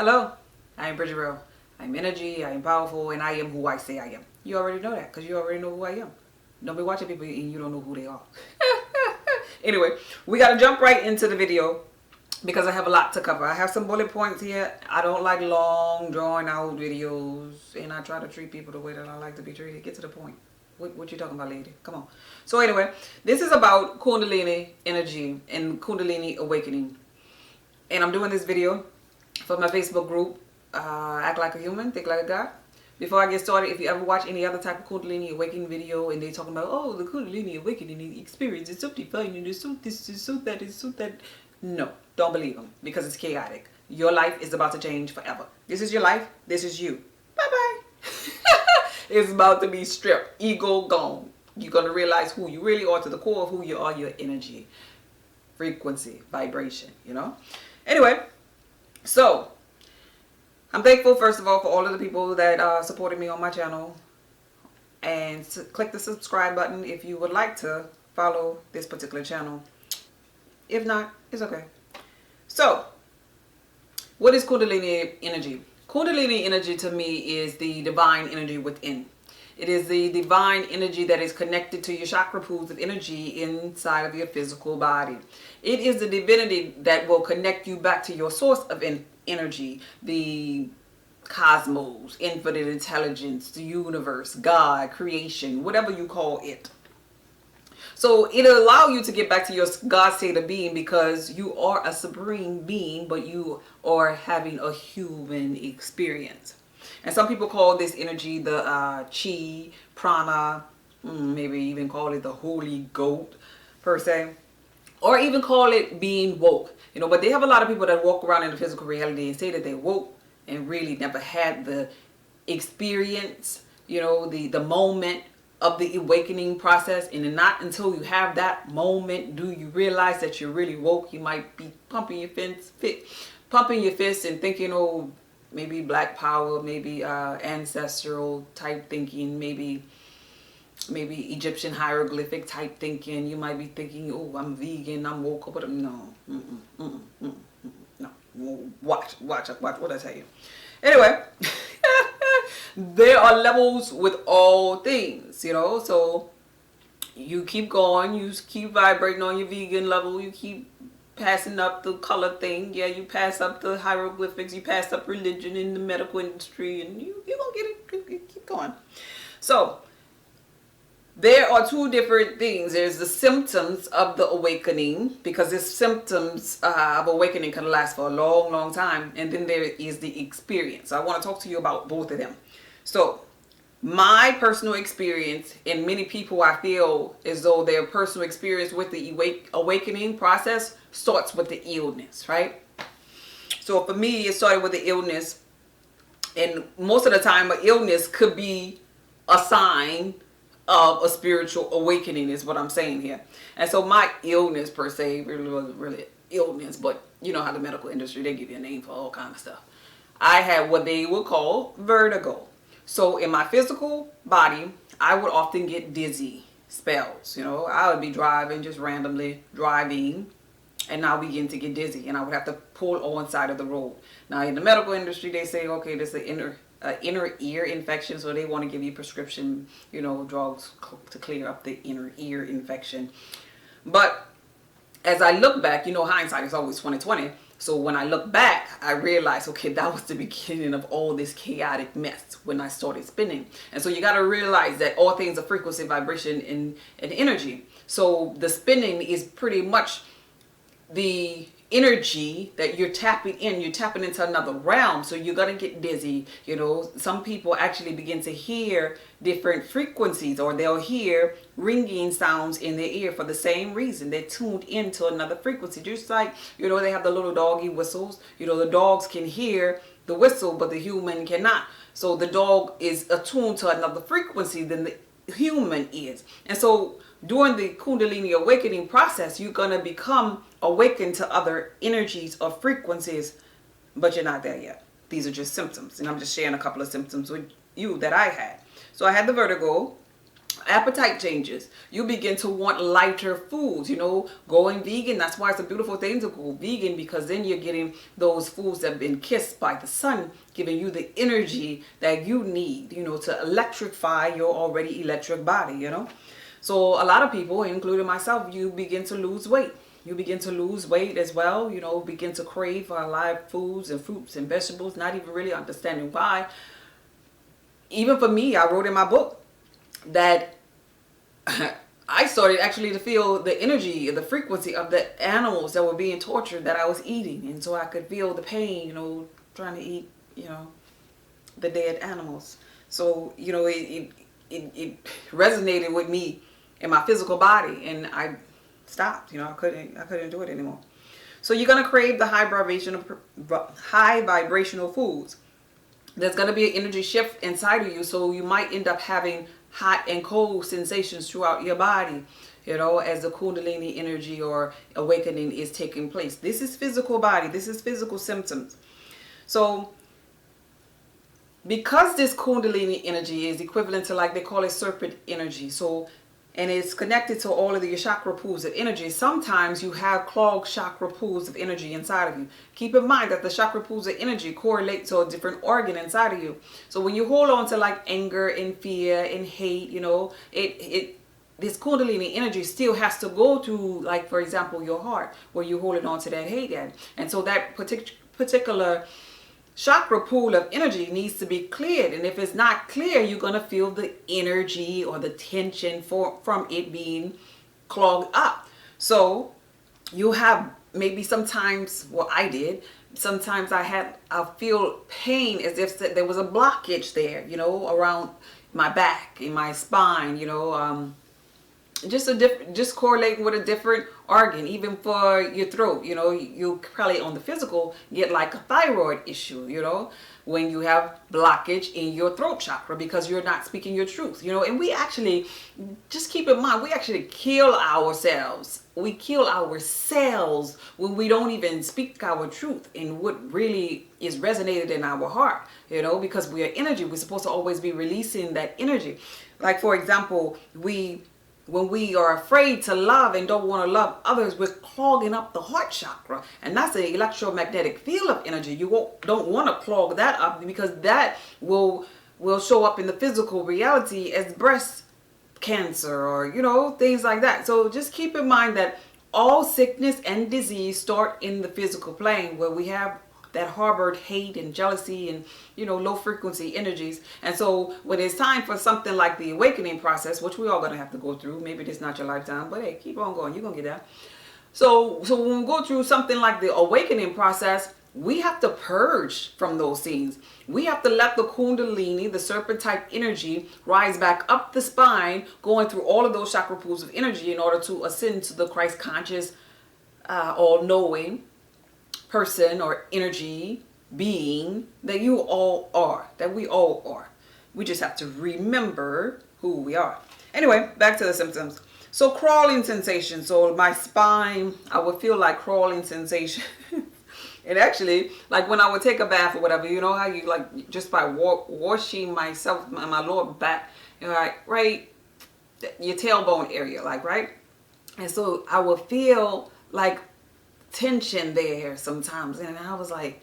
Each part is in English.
Hello, I am Bridget Rowe. I am energy, I am powerful, and I am who I say I am. You already know that because you already know who I am. Don't be watching people and you don't know who they are. Anyway, we got to jump right into the video because I have a lot to cover. I have some bullet points here. I don't like long, drawn out videos, and I try to treat people the way that I like to be treated. Get to the point. What you talking about, lady? Come on. So anyway, this is about Kundalini energy and Kundalini awakening. And I'm doing this video for my Facebook group, Act Like a Human, Think Like a God. Before I get started, if you ever watch any other type of Kundalini awakening video and they talking about, oh, the Kundalini awakening experience is so defined and it's so this, is so that, it's so that. No, don't believe them because it's chaotic. Your life is about to change forever. This is your life. This is you. Bye-bye. It's about to be stripped. Ego gone. You're going to realize who you really are to the core of who you are, your energy, frequency, vibration, you know? Anyway, so I'm thankful, first of all, for all of the people that supported me on my channel. And click the subscribe button if you would like to follow this particular channel. If not, it's okay. So, what is Kundalini energy? Kundalini energy to me is the divine energy within. It is the divine energy that is connected to your chakra pools of energy inside of your physical body. It is the divinity that will connect you back to your source of energy, the cosmos, infinite intelligence, the universe, God, creation, whatever you call it. So it'll allow you to get back to your God state of being because you are a supreme being, but you are having a human experience. And some people call this energy the chi, prana, maybe even call it the holy goat per se, or even call it being woke. You know, but they have a lot of people that walk around in the physical reality and say that they're woke and really never had the experience, you know, the moment of the awakening process. And not until you have that moment do you realize that you're really woke. You might be pumping your fists and thinking, oh, maybe black power, maybe ancestral type thinking, maybe Egyptian hieroglyphic type thinking. You might be thinking, oh, I'm vegan, I'm woke, but no, no. Watch what I tell you. Anyway, there are levels with all things, you know. So you keep going, you keep vibrating on your vegan level, you keep passing up the color thing. Yeah, you pass up the hieroglyphics, you pass up religion in the medical industry, and you're gonna get it. Keep going. So there are two different things. There's the symptoms of the awakening, because the symptoms of awakening can last for a long, long time. And then there is the experience. I want to talk to you about both of them. So my personal experience, and many people I feel as though their personal experience with the awakening process starts with the illness, right? So for me, it started with the illness. And most of the time, an illness could be a sign of a spiritual awakening is what I'm saying here. And so my illness per se really wasn't really illness, but you know how the medical industry, they give you a name for all kind of stuff. I had what they would call vertigo. So in my physical body, I would often get dizzy spells. You know, I would be driving, just randomly driving, and I begin to get dizzy, and I would have to pull on side of the road. Now in the medical industry, they say, okay, this is an inner ear infection, so they want to give you prescription, you know, drugs to clear up the inner ear infection. But as I look back, you know, hindsight is always 20/20. So when I look back, I realized, okay, that was the beginning of all this chaotic mess when I started spinning. And so you got to realize that all things are frequency, vibration, and energy. So the spinning is pretty much the energy that you're tapping into another realm. So you're going to get dizzy. You know, some people actually begin to hear different frequencies, or they'll hear ringing sounds in their ear for the same reason. They're tuned into another frequency. Just like, you know, they have the little doggy whistles. You know, the dogs can hear the whistle, but the human cannot. So the dog is attuned to another frequency than the human is. And so during the Kundalini awakening process, you're going to become awakened to other energies or frequencies, but you're not there yet. These are just symptoms. And I'm just sharing a couple of symptoms with you that I had. So I had the vertigo. Appetite changes. You begin to want lighter foods, going vegan. That's why it's a beautiful thing to go vegan, because then you're getting those foods that have been kissed by the sun, giving you the energy that you need, to electrify your already electric body, So a lot of people, including myself, you begin to lose weight. You begin to lose weight as well, begin to crave live foods and fruits and vegetables, not even really understanding why. Even for me, I wrote in my book that I started actually to feel the energy, the frequency of the animals that were being tortured that I was eating. And so I could feel the pain, trying to eat, the dead animals. So, it resonated with me in my physical body, and I stopped, I couldn't do it anymore. So you're going to crave the high vibrational foods. There's going to be an energy shift inside of you. So you might end up having hot and cold sensations throughout your body, as the Kundalini energy or awakening is taking place. This is physical body. This is physical symptoms. So because this Kundalini energy is equivalent to, like they call it, serpent energy. So, and it's connected to all of your chakra pools of energy. Sometimes you have clogged chakra pools of energy inside of you. Keep in mind that the chakra pools of energy correlate to a different organ inside of you. So when you hold on to like anger and fear and hate, this Kundalini energy still has to go to, like, for example, your heart, where you're holding on to that hate at. And so that particular chakra pool of energy needs to be cleared. And if it's not clear, you're going to feel the energy or the tension from it being clogged up. So you have maybe sometimes, well, I did, sometimes I feel pain as if there was a blockage there, around my back, in my spine, just correlating with a different organ. Even for your throat, you probably on the physical get like a thyroid issue, when you have blockage in your throat chakra because you're not speaking your truth, and we actually, just keep in mind, we actually kill ourselves. We kill ourselves when we don't even speak our truth and what really is resonated in our heart, because we are energy. We're supposed to always be releasing that energy. Like, for example, when we are afraid to love and don't want to love others, we're clogging up the heart chakra. And that's the electromagnetic field of energy. You don't want to clog that up, because that will show up in the physical reality as breast cancer or, things like that. So just keep in mind that all sickness and disease start in the physical plane, where we have that harbored hate and jealousy and, low frequency energies. And so when it's time for something like the awakening process, which we all going to have to go through, maybe it's not your lifetime, but hey, keep on going. You're going to get that. So when we go through something like the awakening process, we have to purge from those things. We have to let the Kundalini, the serpent type energy, rise back up the spine, going through all of those chakra pools of energy in order to ascend to the Christ conscious, all-knowing person or energy being that you all are, that we all are. We just have to remember who we are. Anyway, back to the symptoms. So crawling sensation. So my spine, I would feel like crawling sensation. And actually, like when I would take a bath or whatever, how you like just by washing myself, my lower back, right, your tailbone area, like, right? And so I would feel like tension there sometimes, and I was like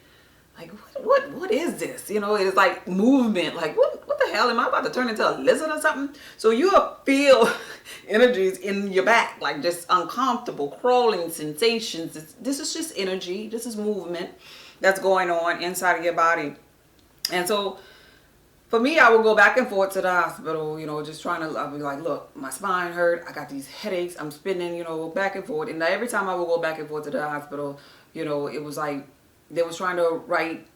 what is this? It's like movement, like what the hell, am I about to turn into a lizard or something? So you'll feel energies in your back, like just uncomfortable crawling sensations. This is just energy. This is movement that's going on inside of your body. And so for me, I would go back and forth to the hospital, just trying to, I'd be like, look, my spine hurt. I got these headaches. I'm spinning, back and forth. And every time I would go back and forth to the hospital, it was like they was trying to write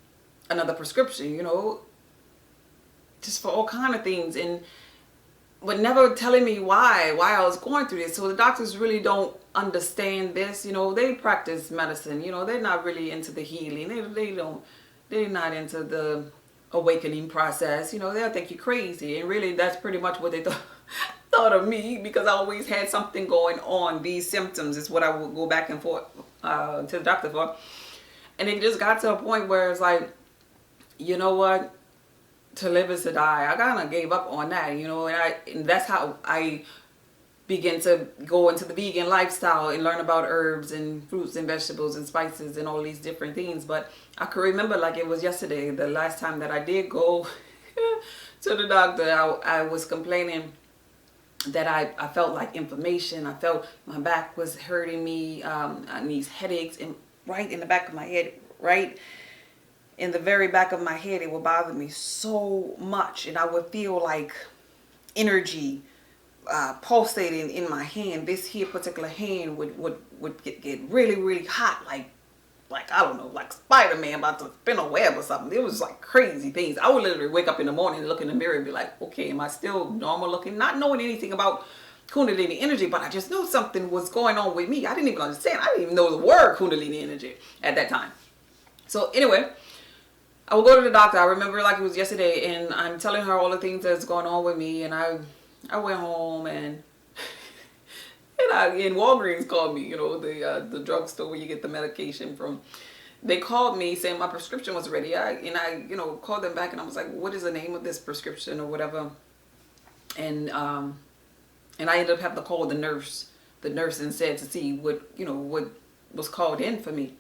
another prescription, just for all kind of things. But never telling me why I was going through this. So the doctors really don't understand this. They practice medicine. They're not really into the healing. They're not into the awakening process. They'll think you're crazy, and really that's pretty much what they thought of me, because I always had something going on. These symptoms is what I would go back and forth to the doctor for. And it just got to a point where it's like, you know what, to live is to die. I kind of gave up on that, you know, and that's how I begin to go into the vegan lifestyle and learn about herbs and fruits and vegetables and spices and all these different things. But I can remember like it was yesterday, the last time that I did go to the doctor. I was complaining that I felt like inflammation. I felt my back was hurting me, and these headaches, and right in the back of my head, right in the very back of my head, it would bother me so much, and I would feel like energy pulsating in my hand. This here particular hand would get really, really hot, like I don't know, like Spider-Man about to spin a web or something. It was like crazy things. I would literally wake up in the morning and look in the mirror and be like, okay, am I still normal looking? Not knowing anything about Kundalini energy, but I just knew something was going on with me. I didn't even understand. I didn't even know the word Kundalini energy at that time. So anyway, I would go to the doctor. I remember like it was yesterday, and I'm telling her all the things that's going on with me, and I went home and Walgreens called me, you know, the drugstore where you get the medication from. They called me saying my prescription was ready. I you know, called them back and I was like, what is the name of this prescription or whatever? And I ended up having to call the nurse and said to see what, you know, what was called in for me.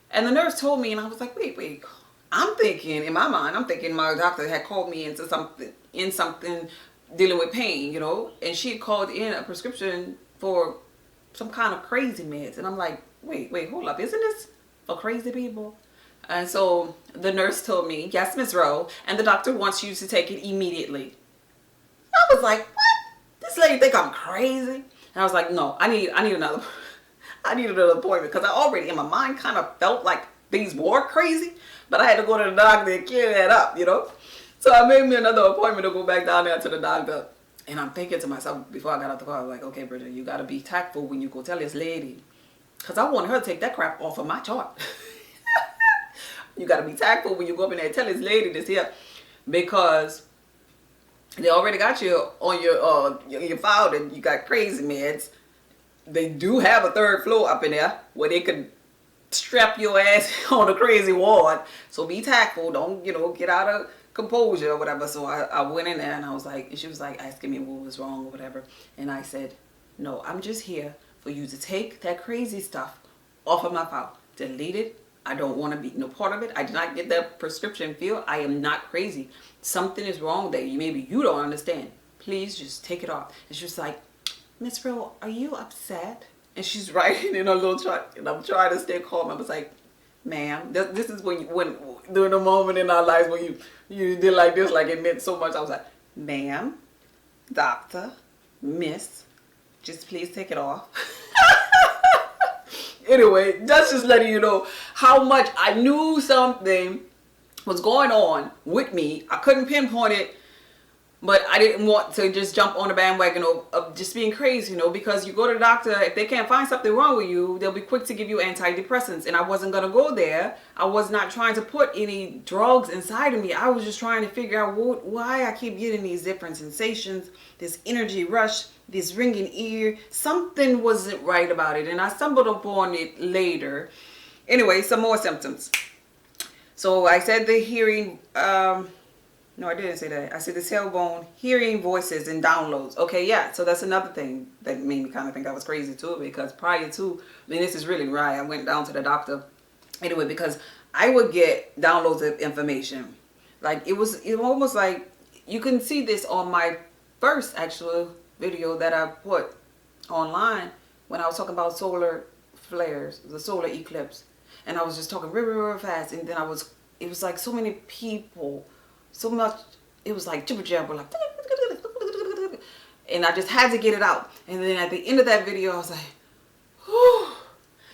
And the nurse told me, and I was like, wait. I'm thinking, in my mind, my doctor had called me into something dealing with pain, you know, and she had called in a prescription for some kind of crazy meds. And I'm like, wait, hold up. Isn't this for crazy people? And so the nurse told me, yes, Miss Rowe, and the doctor wants you to take it immediately. I was like, what? This lady think I'm crazy? And I was like, no, I need another appointment, because I already in my mind kind of felt like things were crazy, but I had to go to the doctor and clear that up, you know? So I made me another appointment to go back down there to the doctor. And I'm thinking to myself before I got out the car, I was like, okay, Bridget, you got to be tactful when you go tell this lady. Because I want her to take that crap off of my chart. You got to be tactful when you go up in there and tell this lady this here. Because they already got you on your file that you got crazy meds. They do have a third floor up in there where they could strap your ass on a crazy ward. So be tactful. Don't, you know, get out of composure or whatever. So I went in there and I was like, and she was like asking me what was wrong or whatever. And I said, no, I'm just here for you to take that crazy stuff off of my file. Delete it. I don't want to be no part of it. I did not get that prescription filled. I am not crazy. Something is wrong that maybe you don't understand. Please just take it off. And she was like, Miss Rowe, are you upset? And she's writing in her little chart, and I'm trying to stay calm. I was like, ma'am, this is when during the moment in our lives when you did like this, like it meant so much. I was like, ma'am, doctor, miss, just please take it off. Anyway, that's just letting you know how much I knew something was going on with me. I couldn't pinpoint it, but I didn't want to just jump on the bandwagon of just being crazy, you know, because you go to the doctor, if they can't find something wrong with you, they'll be quick to give you antidepressants. And I wasn't going to go there. I was not trying to put any drugs inside of me. I was just trying to figure out why I keep getting these different sensations, this energy rush, this ringing ear. Something wasn't right about it. And I stumbled upon it later. Anyway, some more symptoms. So I said the hearing, no, I didn't say that. I said the tailbone, hearing voices and downloads. Okay, yeah. So that's another thing that made me kind of think I was crazy too, because prior to, I mean, this is really right. I went down to the doctor anyway, because I would get downloads of information. Like it was almost like, you can see this on my first actual video that I put online when I was talking about solar flares, the solar eclipse. And I was just talking real fast. And then it was like so many people, so much, it was like jibber jabber, like, and I just had to get it out. And then at the end of that video, I was like, whew.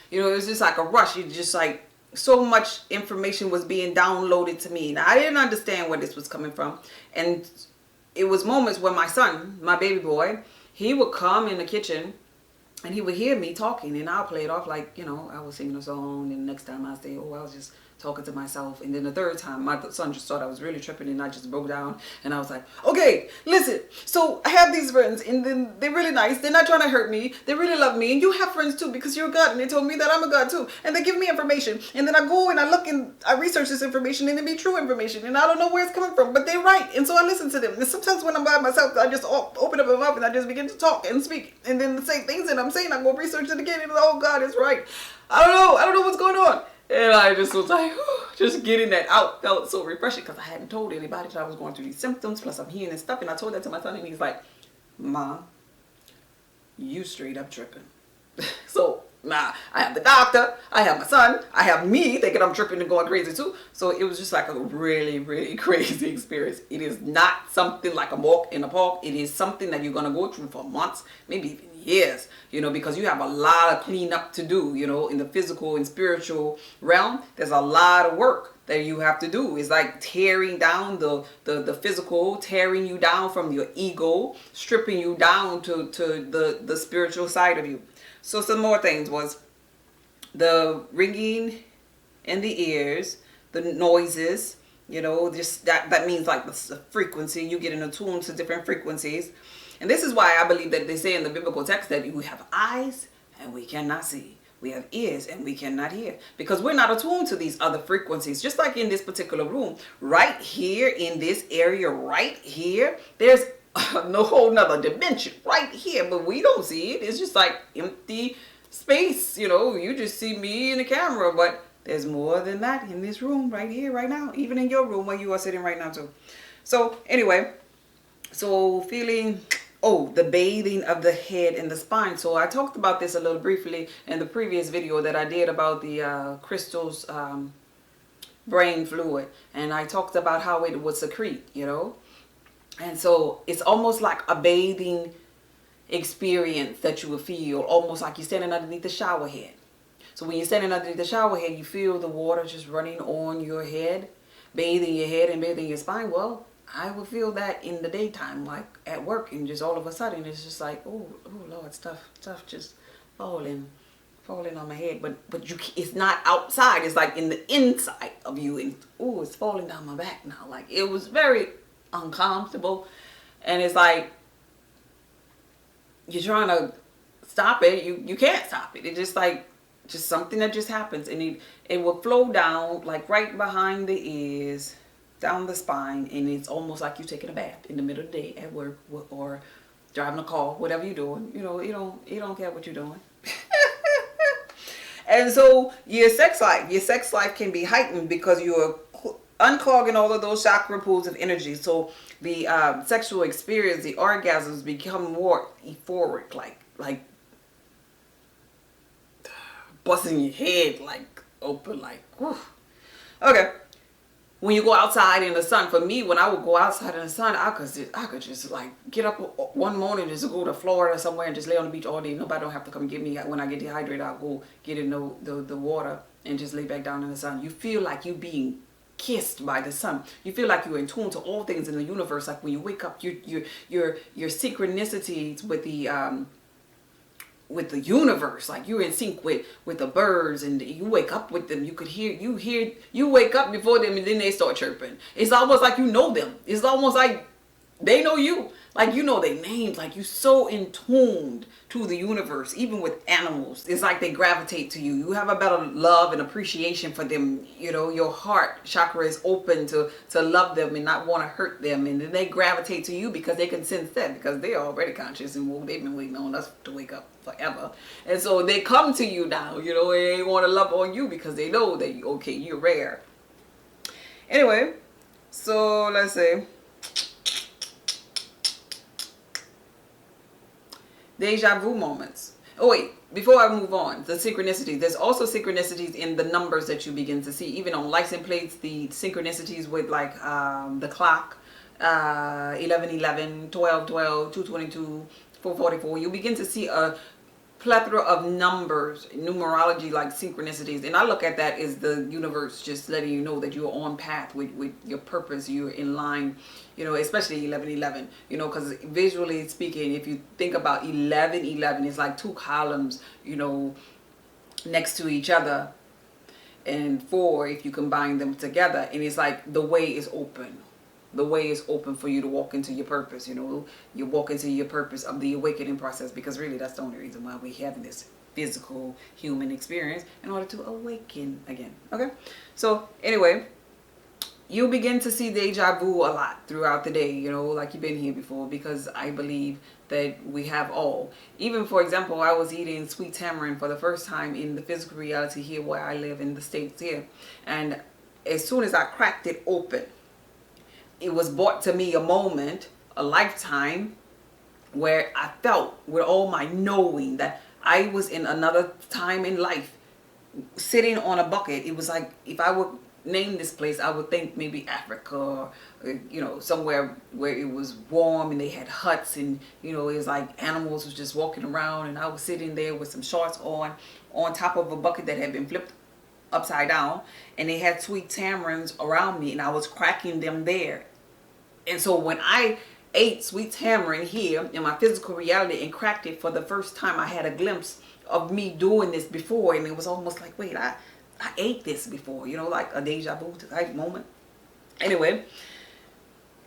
You know, it was just like a rush. You just like, so much information was being downloaded to me. Now, I didn't understand where this was coming from. And it was moments when my son, my baby boy, he would come in the kitchen and he would hear me talking, and I'll play it off like, you know, I was singing a song, and the next time I say, oh, I was just talking to myself. And then the third time, my son just thought I was really tripping, and I just broke down. And I was like, okay, listen. So I have these friends, and then they're really nice. They're not trying to hurt me. They really love me. And you have friends too, because you're a God. And they told me that I'm a God too. And they give me information. And then I go and I look and I research this information, and it be true information. And I don't know where it's coming from, but they're right. And so I listen to them. And sometimes when I'm by myself, I just open up my mouth and I just begin to talk and speak. And then say things that I'm saying, I go research it again. And oh, God is right. I don't know what's going on. And I just was like, just getting that out felt so refreshing, because I hadn't told anybody that I was going through these symptoms, plus I'm hearing this stuff. And I told that to my son, and he's like, Ma, you straight up tripping. So, nah, I have the doctor, I have my son, I have me thinking I'm tripping and going crazy too. So it was just like a really, really crazy experience. It is not something like a walk in the park. It is something that you're going to go through for months, maybe even years, because you have a lot of cleanup to do, in the physical and spiritual realm. There's a lot of work that you have to do. It's like tearing down the physical, tearing you down from your ego, stripping you down to the spiritual side of you. So some more things was the ringing in the ears, the noises, just that means like the frequency. You get in tune to different frequencies. And this is why I believe that they say in the biblical text that we have eyes and we cannot see. We have ears and we cannot hear, because we're not attuned to these other frequencies. Just like in this particular room, right here in this area, right here, there's no whole nother dimension right here, but we don't see it. It's just like empty space. You just see me in the camera, but there's more than that in this room right here, right now, even in your room where you are sitting right now too. So anyway, so feeling the bathing of the head and the spine. So I talked about this a little briefly in the previous video that I did about the crystals, brain fluid, and I talked about how it would secrete, and so it's almost like a bathing experience that you will feel, almost like you're standing underneath the shower head. So when you're standing underneath the shower head, you feel the water just running on your head, bathing your head and bathing your spine. Well, I would feel that in the daytime, like at work, and just all of a sudden it's just like, oh Lord, stuff just falling on my head. But it's not outside. It's like in the inside of you, and it's falling down my back now. Like, it was very uncomfortable, and it's like you're trying to stop it. You can't stop it. It's just something that just happens, and it will flow down like right behind the ears, down the spine, and it's almost like you're taking a bath in the middle of the day at work or driving a car, whatever you're doing. You don't care what you're doing. And so your sex life can be heightened because you're unclogging all of those chakra pools of energy. So the sexual experience, the orgasms become more euphoric, like busting your head like open, like whew. Okay. When you go outside in the sun, for me, when I would go outside in the sun, I could just like get up one morning, just go to Florida somewhere and just lay on the beach all day. Nobody don't have to come get me. When I get dehydrated, I'll go get in the water and just lay back down in the sun. You feel like you being kissed by the sun. You feel like you're in tune to all things in the universe. Like when you wake up, your synchronicities with the universe, like you're in sync with the birds, and you wake up with them. You wake up before them, and then they start chirping. It's almost like you know them. It's almost like they know you, like you know their names. Like you're so in tuned to the universe. Even with animals, it's like they gravitate to you. You have a better love and appreciation for them. Your heart chakra is open to love them and not want to hurt them, and then they gravitate to you because they can sense that, because they're already conscious, and they've been waiting on us to wake up forever. And so they come to you now, and they want to love on you because they know that you're rare. Anyway, so let's say deja vu moments. Oh wait, before I move on, the synchronicities. There's also synchronicities in the numbers that you begin to see. Even on license plates, the synchronicities with like the clock, 1111, 1212, 222, 444. You begin to see a plethora of numbers, numerology, like synchronicities. And I look at that as the universe just letting you know that you're on path with your purpose. You're in line, especially 1111, because visually speaking, if you think about 1111, it's like two columns, next to each other. and 4 if you combine them together. And it's like the way is open. The way is open for you to walk into your purpose. You know, you walk into your purpose of the awakening process, because really that's the only reason why we having this physical human experience, in order to awaken again. Okay, so anyway, you begin to see deja vu a lot throughout the day, you know, like you've been here before, because I believe that we have all. Even, for example, I was eating sweet tamarind for the first time in the physical reality here where I live in the States here. And as soon as I cracked it open, it was brought to me a moment, a lifetime, where I felt with all my knowing that I was in another time in life, sitting on a bucket. It was like, if I would name this place, I would think maybe Africa, or, you know, somewhere where it was warm and they had huts, and, you know, it was like animals was just walking around, and I was sitting there with some shorts on top of a bucket that had been flipped upside down, and they had sweet tamarinds around me, and I was cracking them there. And so when I ate sweet tamarind here in my physical reality and cracked it for the first time, I had a glimpse of me doing this before, and it was almost like, wait, I ate this before, you know, like a deja vu type moment. Anyway,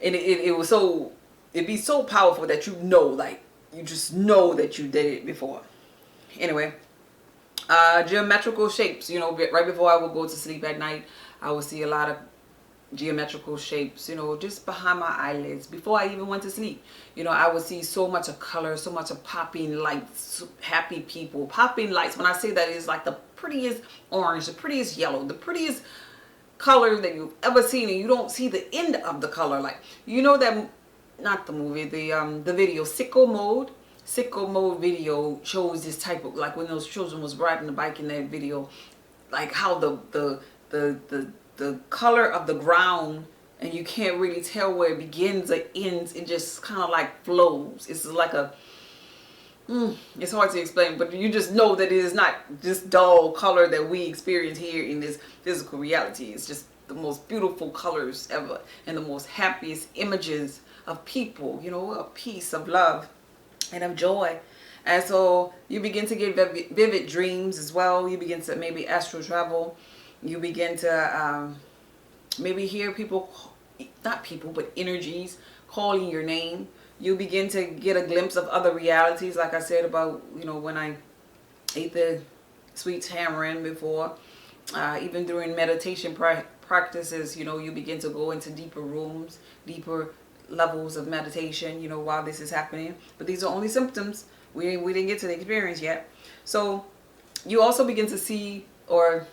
and it was so, it'd be so powerful that you know, like, you just know that you did it before. Anyway, geometrical shapes, you know, right before I would go to sleep at night, I would see a lot of geometrical shapes, you know, just behind my eyelids. Before I even went to sleep, you know, I would see so much of color, so much of popping lights, happy people, popping lights. When I say that, it's like the prettiest orange, the prettiest yellow, the prettiest color that you've ever seen, and you don't see the end of the color. Like, you know, that, not the movie, the video Sicko Mode video shows this type of, like, when those children was riding the bike in that video, like how the color of the ground, and you can't really tell where it begins or ends. It just kind of like flows. It's like a it's hard to explain, but you just know that it is not this dull color that we experience here in this physical reality. It's just the most beautiful colors ever, and the most happiest images of people, you know, of peace, of love, and of joy. And so you begin to get vivid dreams as well. You begin to maybe astral travel. You begin to maybe hear people, not people, but energies calling your name. You begin to get a glimpse of other realities, like I said about, you know, when I ate the sweet tamarind before. Even during meditation practices, you know, you begin to go into deeper rooms, deeper levels of meditation, you know, while this is happening. But these are only symptoms. We didn't get to the experience yet. So you also begin to see, or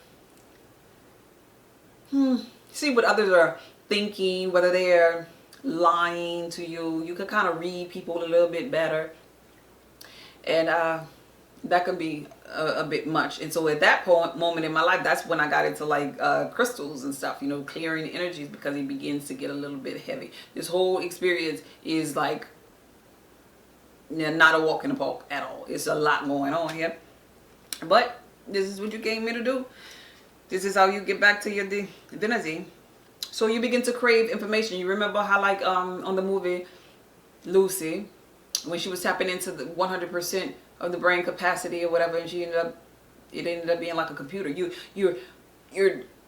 see what others are thinking, whether they're lying to you. You can kind of read people a little bit better, and that can be a bit much. And so at that moment in my life, that's when I got into like crystals and stuff, you know, clearing energies, because it begins to get a little bit heavy. This whole experience is like, not a walk in the park at all. It's a lot going on here, but this is what you came here to do. This is how you get back to your divinity. So you begin to crave information. You remember how, like, on the movie Lucy, when she was tapping into the 100% of the brain capacity or whatever, and it ended up being like a computer. You're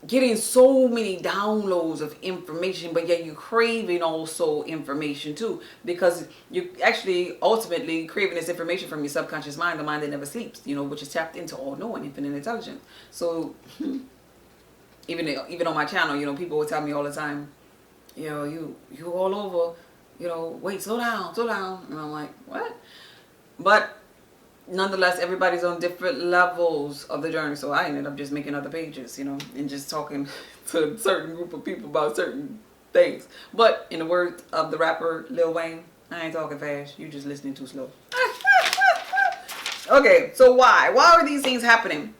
getting so many downloads of information, but yet you're craving also information too, because you actually ultimately craving this information from your subconscious mind, the mind that never sleeps, you know, which is tapped into all-knowing, infinite intelligence. So even on my channel, you know, people will tell me all the time, you know, you all over, you know, wait, slow down, and I'm like, what? But nonetheless, everybody's on different levels of the journey. So I ended up just making other pages, you know, and just talking to a certain group of people about certain things. But in the words of the rapper Lil Wayne, I ain't talking fast, you just listening too slow. Okay, so why are these things happening?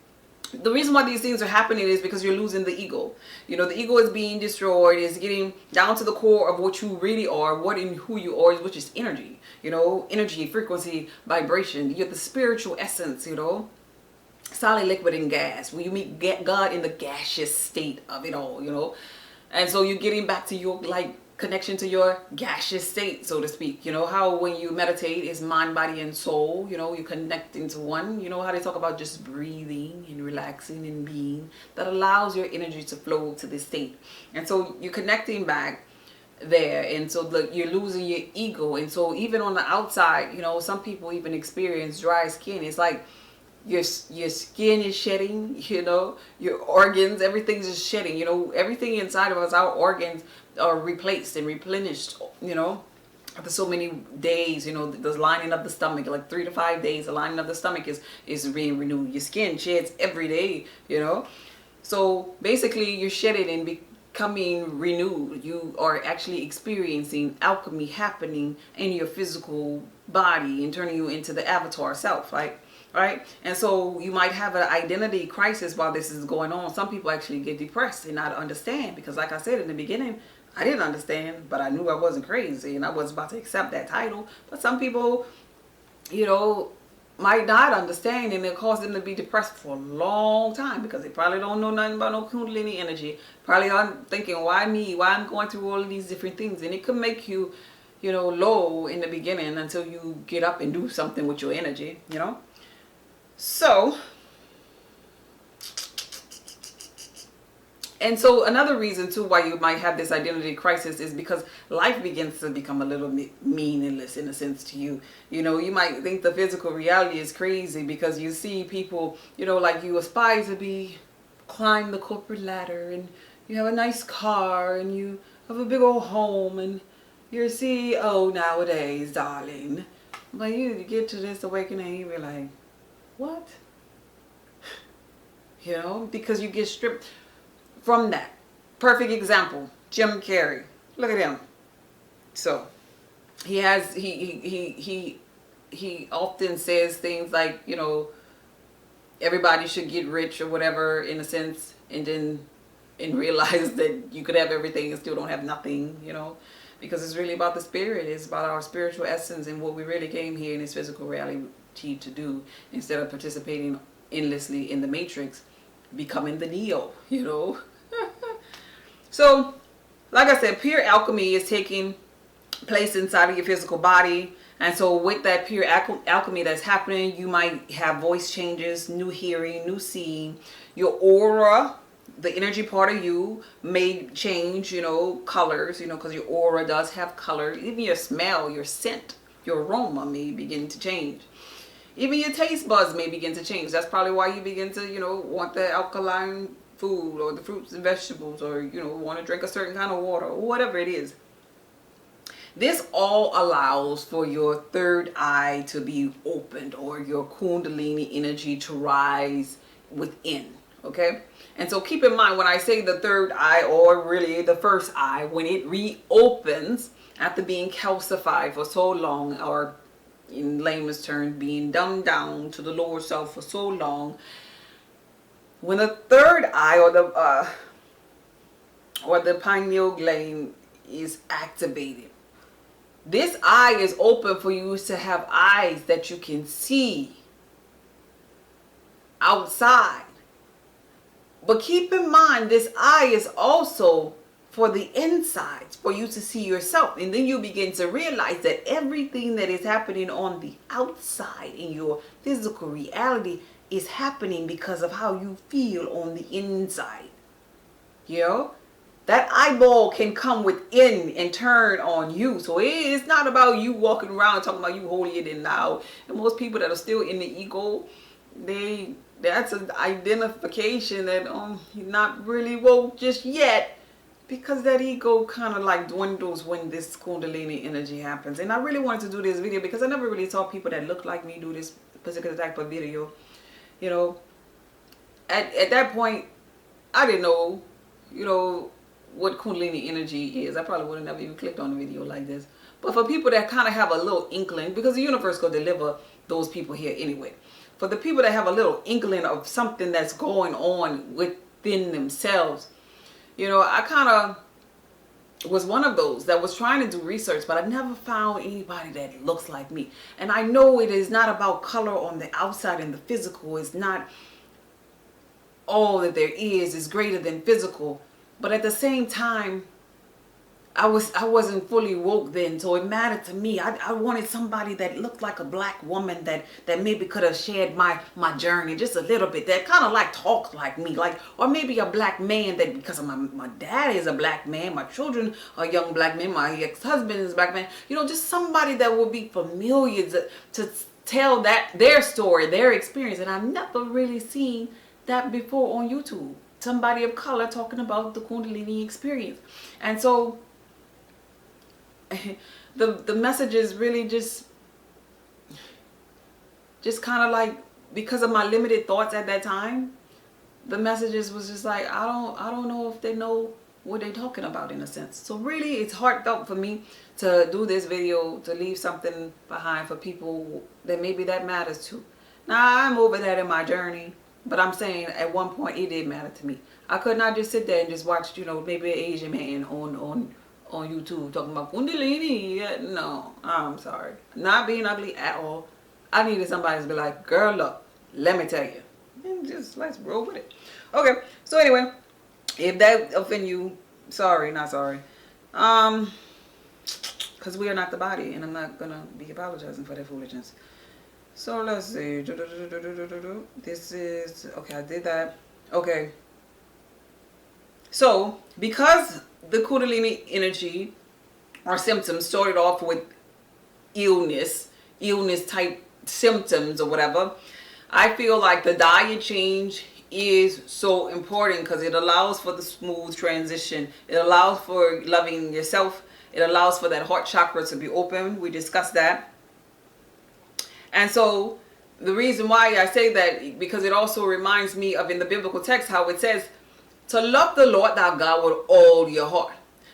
The reason why these things are happening is because you're losing the ego. You know, the ego is being destroyed. It's getting down to the core of what you really are, what and who you are, which is energy. You know, energy, frequency, vibration. You're the spiritual essence, you know. Solid, liquid, and gas. When you meet God in the gaseous state of it all, you know. And so you're getting back to your, like, connection to your gaseous state, so to speak. You know how when you meditate is mind, body, and soul. You know, you connect into one. You know how they talk about just breathing and relaxing and being. That allows your energy to flow to this state. And so you're connecting back there, and so you're losing your ego. And so even on the outside, you know, some people even experience dry skin. It's like your skin is shedding, you know, your organs, everything's just shedding, you know, everything inside of us, our organs are replaced and replenished, you know, after so many days. You know, the lining of the stomach, like 3 to 5 days, the lining of the stomach is being renewed. Your skin sheds every day, you know. So basically you're shedding and becoming renewed. You are actually experiencing alchemy happening in your physical body and turning you into the avatar self, right? Right? And so you might have an identity crisis while this is going on. Some people actually get depressed and not understand, because like I said in the beginning, I didn't understand, but I knew I wasn't crazy and I was about to accept that title. But some people, you know, might not understand, and it caused them to be depressed for a long time because they probably don't know nothing about no Kundalini energy. Probably are thinking, why me? Why I'm going through all of these different things? And it could make you, you know, low in the beginning until you get up and do something with your energy, you know. So, and so another reason too why you might have this identity crisis is because life begins to become a little bit meaningless in a sense to you. You know, you might think the physical reality is crazy because you see people, you know, like you aspire to be, climb the corporate ladder, and you have a nice car and you have a big old home and you're a CEO nowadays, darling. But you get to this awakening and you be like, what? You know, because you get stripped from that. Perfect example, Jim Carrey. Look at him. So he has he often says things like, you know, everybody should get rich or whatever in a sense, and then realize that you could have everything and still don't have nothing, you know, because it's really about the spirit. It's about our spiritual essence and what we really came here in this physical reality to do, instead of participating endlessly in the matrix, becoming the Neo, you know. So like I said, pure alchemy is taking place inside of your physical body. And so with that pure alchemy that's happening, you might have voice changes, new hearing, new seeing. Your aura, the energy part of you, may change, you know, colors, you know, because your aura does have color. Even your smell, your scent, your aroma may begin to change. Even your taste buds may begin to change. That's probably why you begin to, you know, want the alkaline food or the fruits and vegetables, or, you know, want to drink a certain kind of water or whatever it is. This all allows for your third eye to be opened, or your Kundalini energy to rise within. Okay? And so keep in mind, when I say the third eye, or really the first eye, when it reopens after being calcified for so long, or in layman's terms, being dumbed down to the lower self for so long, when the third eye, or the pineal gland is activated, this eye is open for you to have eyes that you can see outside. But keep in mind, this eye is also for the insides, for you to see yourself. And then you begin to realize that everything that is happening on the outside in your physical reality is happening because of how you feel on the inside. You know, that eyeball can come within and turn on you. So it is not about you walking around talking about you holier than thou. And most people that are still in the ego, that's an identification that you're not really woke just yet, because that ego kind of like dwindles when this Kundalini energy happens. And I really wanted to do this video because I never really saw people that look like me do this particular type of video. You know, at that point, I didn't know, you know, what Kundalini energy is. I probably would have never even clicked on a video like this. But for people that kind of have a little inkling, because the universe will deliver those people here anyway. For the people that have a little inkling of something that's going on within themselves, you know, I kind of was one of those that was trying to do research, but I never found anybody that looks like me. And I know it is not about color on the outside and the physical. It's not all that there is greater than physical. But at the same time, I wasn't fully woke then, so it mattered to me. I wanted somebody that looked like a black woman that maybe could have shared my journey just a little bit, that kind of like talked like me, like, or maybe a black man that, because of my dad is a black man, my children are young black men, my ex-husband is a black man, you know, just somebody that would be familiar to tell their story, their experience. And I've never really seen that before on YouTube. Somebody of color talking about the Kundalini experience. And so the messages really just kind of like, because of my limited thoughts at that time, the messages was just like, I don't know if they know what they're talking about, in a sense. So really, it's heartfelt for me to do this video, to leave something behind for people that maybe that matters to. Now, I'm over that in my journey, but I'm saying at one point it did matter to me. I could not just sit there and just watch, you know, maybe an Asian man on YouTube talking about Kundalini. Yeah, no, I'm sorry. Not being ugly at all. I needed somebody to be like, girl, look, let me tell you. And just let's roll with it. Okay, so anyway, if that offend you, sorry, not sorry. Because we are not the body, and I'm not going to be apologizing for that foolishness. So let's see. This is, okay, I did that. Okay. So, because the Kundalini energy or symptoms started off with illness type symptoms or whatever, I feel like the diet change is so important because it allows for the smooth transition. It allows for loving yourself. It allows for that heart chakra to be open. We discussed that. And so the reason why I say that, because it also reminds me of in the biblical text how it says to love the Lord thy God with all your heart.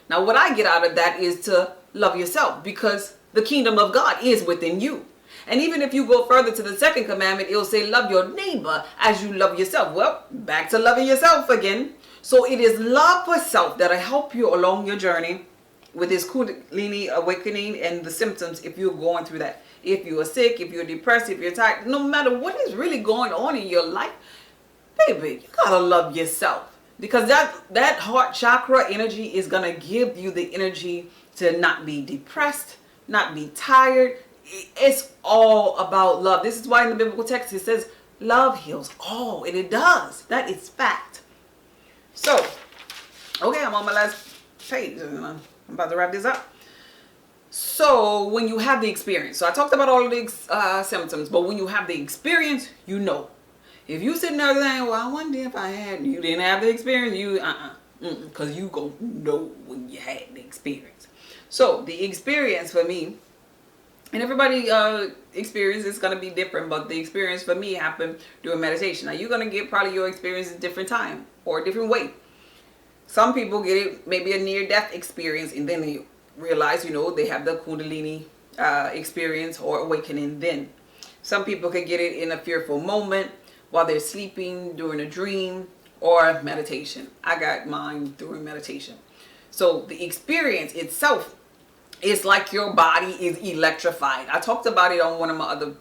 Now what I get out of that is to love yourself, because the kingdom of God is within you. And even if you go further to the second commandment, it'll say love your neighbor as you love yourself. Well, back to loving yourself again. So it is love for self that'll help you along your journey with this Kundalini awakening and the symptoms if you're going through that. If you are sick, if you're depressed, if you're tired, no matter what is really going on in your life, baby, you gotta love yourself. Because that heart chakra energy is gonna give you the energy to not be depressed, not be tired. It's all about love. This is why in the biblical text it says love heals all, and it does. That is fact. So, okay, I'm on my last page. I'm about to wrap this up. So when you have the experience, so I talked about all of the symptoms, but when you have the experience, you know. If you sitting there saying, well, I wonder if I had, you didn't have the experience, you, because you gonna know when you had the experience. So the experience for me, and everybody experience is going to be different, but the experience for me happened during meditation. Now you're going to get probably your experience at a different time or a different way. Some people get it maybe a near-death experience and then they realize, you know, they have the Kundalini experience or awakening then. Some people can get it in a fearful moment while they're sleeping, during a dream, or meditation. I got mine during meditation. So the experience itself, it's like your body is electrified. I talked about it on one of my other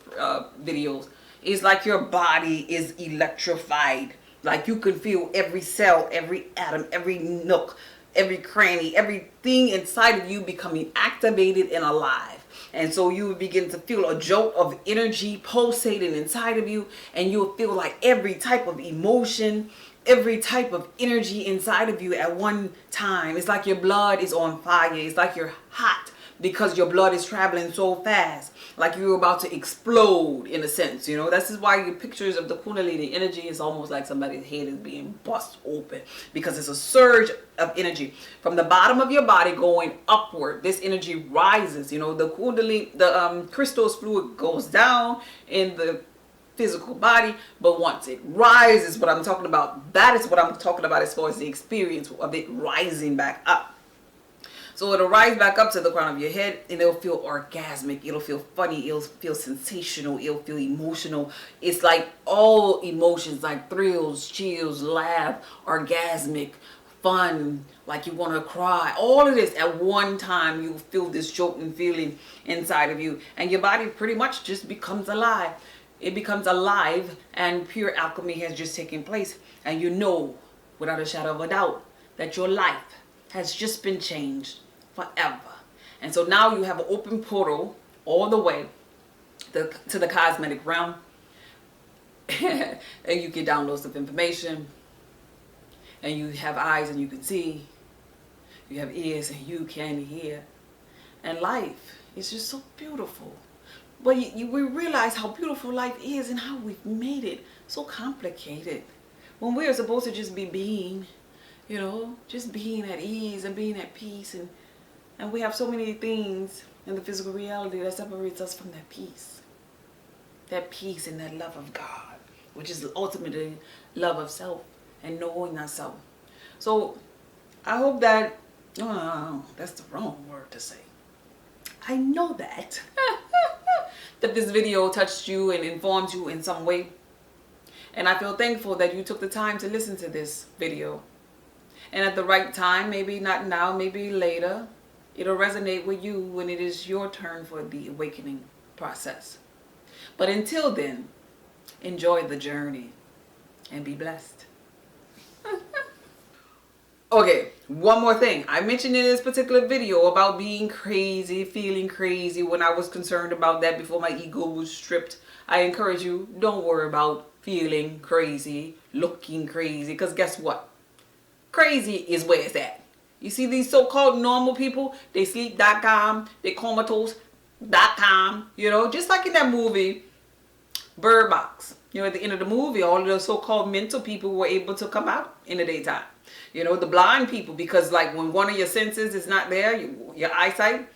videos. It's like your body is electrified. Like you can feel every cell, every atom, every nook, every cranny, everything inside of you becoming activated and alive. And so you will begin to feel a jolt of energy pulsating inside of you. And you'll feel like every type of emotion, every type of energy inside of you at one time. It's like your blood is on fire. It's like you're hot because your blood is traveling so fast. Like you're about to explode in a sense, you know. This is why your pictures of the Kundalini energy is almost like somebody's head is being bust open, because it's a surge of energy from the bottom of your body going upward. This energy rises, you know. The Kundalini, the crystals fluid goes down in the physical body, but once it rises, what I'm talking about, that is what I'm talking about as far as the experience of it rising back up. So it'll rise back up to the crown of your head and it'll feel orgasmic. It'll feel funny. It'll feel sensational. It'll feel emotional. It's like all emotions, like thrills, chills, laugh, orgasmic, fun, like you want to cry. All of this at one time, you feel this choking feeling inside of you. And your body pretty much just becomes alive. It becomes alive, and pure alchemy has just taken place. And you know, without a shadow of a doubt, that your life has just been changed forever. And so now you have an open portal all the way to the cosmetic realm. And you get downloads of information. And you have eyes and you can see. You have ears and you can hear. And life is just so beautiful. But we realize how beautiful life is and how we've made it so complicated. When we are supposed to just be being, you know, just being at ease and being at peace. And we have so many things in the physical reality that separates us from that peace. That peace and that love of God, which is ultimately love of self and knowing ourselves. So I hope that, that's the wrong word to say. I know that. That this video touched you and informed you in some way. And I feel thankful that you took the time to listen to this video. And at the right time, maybe not now, maybe later, it'll resonate with you when it is your turn for the awakening process. But until then, enjoy the journey and be blessed. Okay, one more thing. I mentioned in this particular video about being crazy, feeling crazy when I was concerned about that before my ego was stripped. I encourage you, don't worry about feeling crazy, looking crazy, because guess what? Crazy is where it's at. You see these so-called normal people, they sleep calm, they comatose calm, you know, just like in that movie, Bird Box. You know, at the end of the movie, all of the so-called mental people were able to come out in the daytime. You know, the blind people, because like when one of your senses is not there, your eyesight,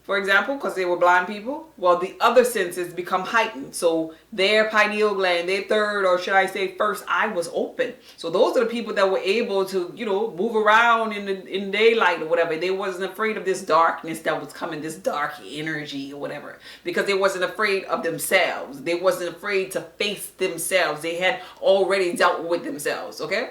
for example, because they were blind people, well, the other senses become heightened. So their pineal gland, their third, or should I say first eye was open. So those are the people that were able to, you know, move around in daylight or whatever. They wasn't afraid of this darkness that was coming, this dark energy or whatever, because they wasn't afraid of themselves. They wasn't afraid to face themselves. They had already dealt with themselves, okay?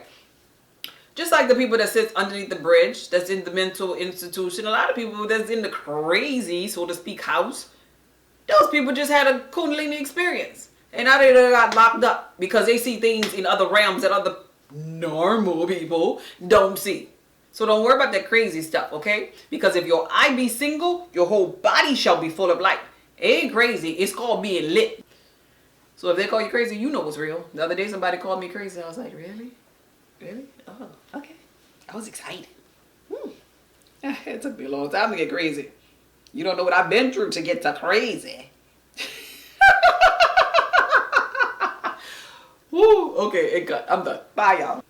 Just like the people that sit underneath the bridge, that's in the mental institution, a lot of people that's in the crazy, so to speak, house, those people just had a Kundalini experience. And now they got locked up because they see things in other realms that other normal people don't see. So don't worry about that crazy stuff, okay? Because if your eye be single, your whole body shall be full of light. It ain't crazy. It's called being lit. So if they call you crazy, you know it's real. The other day somebody called me crazy. I was like, really? Really? Oh, okay. I was excited. It took me a long time to get crazy. You don't know what I've been through to get to crazy. Woo, okay, I'm done. Bye, y'all.